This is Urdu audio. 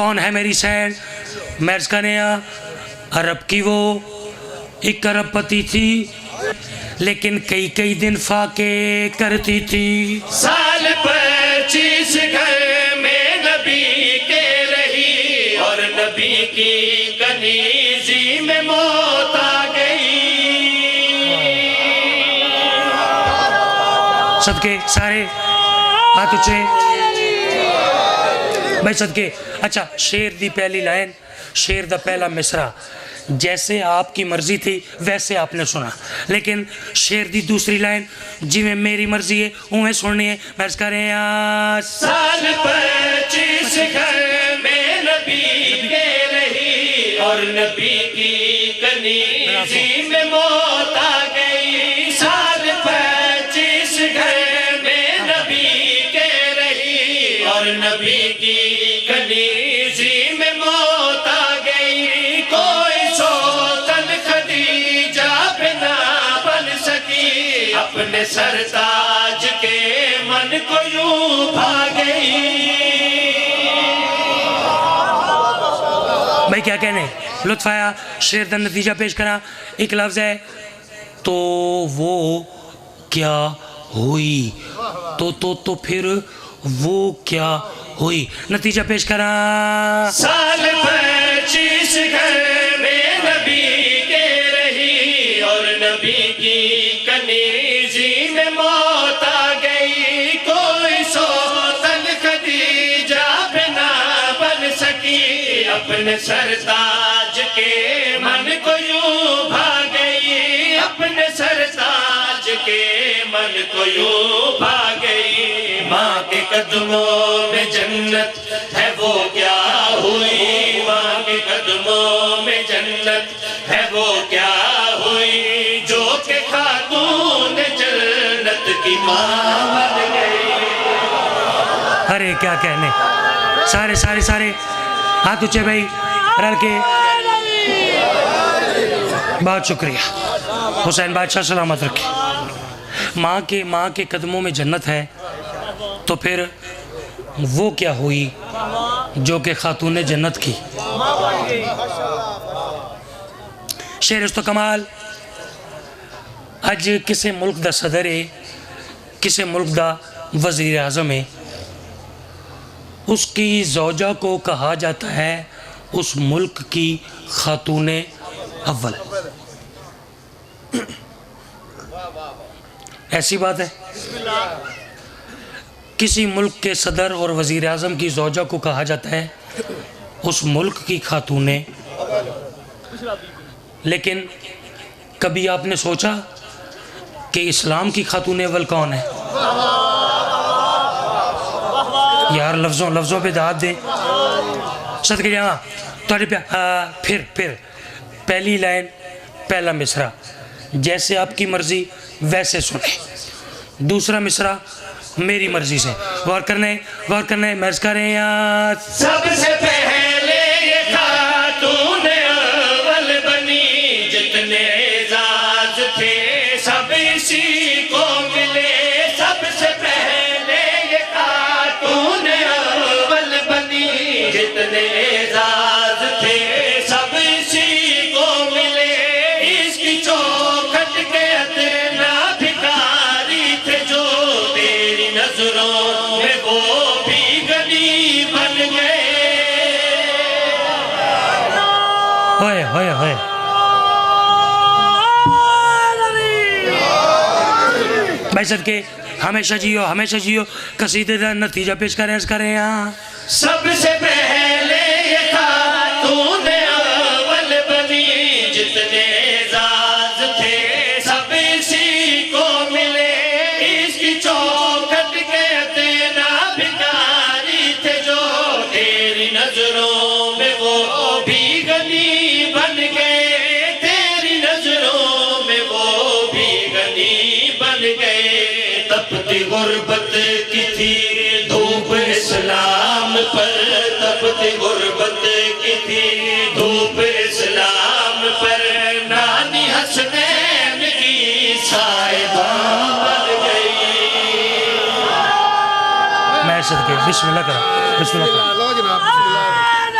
کون ہے میری سینڈ؟ مرض کرنے عرب کی وہ ایک ارب پتی تھی لیکن کئی دن فاقے کرتی تھی. سال 25 گھر میں نبی کے رہی اور نبی کی کنیزی میں موت آ گئی. صدقے سارے ہاتھ اچھے بھائی صدقے. اچھا شیر دی پہلی لائن، شیر دا پہلا مصرع جیسے آپ کی مرضی تھی ویسے آپ نے سنا، لیکن شیر دی دوسری لائن جی میں میری مرضی ہے انہیں سننی ہے. مرض کریں سال 25 گھر میں نبی کے رہی اور نبی کی کنیزی میں موت آ گئی. سال 25 گھر میں نبی کے رہی اور نبی کی کنیزی میں موت آ گئی. کوئی سوتن خدیجہ بنا بن سکی اپنے سرتاج کے من کو یوں بھا گئی. بھائی کیا کہنے لطف آیا. شیر دا نتیجہ پیش کرا. ایک لفظ ہے تو وہ کیا ہوئی، تو پھر وہ کیا ہوئی. نتیجہ پیش کرا. سال 25 گھر میں نبی کے رہی اور نبی کی کنیزی میں موت آ گئی. کوئی سوتن خدیجہ بنا بن سکی اپنے سرتاج کے من کو یوں بھا گئی. اپنے سرتاج کے من کو یوں بھا گئی. ماں کے قدموں میں جنت ہے وہ کیا ہوئی. ماں کے قدموں میں جنت ہے وہ کیا ہوئی جو کہ خاتون جنت کی ماں بن گئی. ارے کیا کہنے. سارے ہاتھ اچھے بھائی رل کے. بہت شکریہ. حسین بادشاہ سلامت رکھے. ماں کے قدموں میں جنت ہے تو پھر وہ کیا ہوئی جو کہ خاتون جنت کی. شیر اس تو کمال. اج کسے ملک دا صدر ہے، کسے ملک دا وزیر اعظم ہے، اس کی زوجہ کو کہا جاتا ہے اس ملک کی خاتون اول. ایسی بات ہے. کسی ملک کے صدر اور وزیر اعظم کی زوجہ کو کہا جاتا ہے اس ملک کی خاتون. لیکن کبھی آپ نے سوچا کہ اسلام کی خاتون اول کون ہے؟ یار لفظوں پہ داد دیں. صدقے جہاں پھر پہلی لائن پہلا مصرع جیسے آپ کی مرضی ویسے سنیں. دوسرا مصرع میری مرضی سے. غور کرنے مرض کریں. سب سے پہلے یہ خاتون اول بنی جتنے اعزاز تھے سب اسی کو ملے. سب سے پہلے یہ خاتون اول بنی جتنے اعزاز تھے سب اسی کو ملے. اس کی چوکھٹ کے ادنا بھکاری تھے جو تیری نظروں میں وہ بھی غنی بن گئے. ہوئے بھائی صدقے ہمیشہ جیو. قصیدے دا نتیجہ پیش کریں. سب سے پہلے یہ خاتون اول بنی جتنے اعزاز تھے سب اسی کو ملے. اس کی چوکھٹ کے ادنا بھکاری تھے جو تیری نظروں میں وہ بھی غنی بن گئے. تیری نظروں میں وہ بھی غنی بن گئے. تپتی غربت کی تھی دھوپ اسلام پر. تپتی غربت کی تھی دھوپ اسلام پر. نانی حسنین کی صاحبہ بن گئی. میں صدقے بسم اللہ کرا. اللہ جناب بسم اللہ.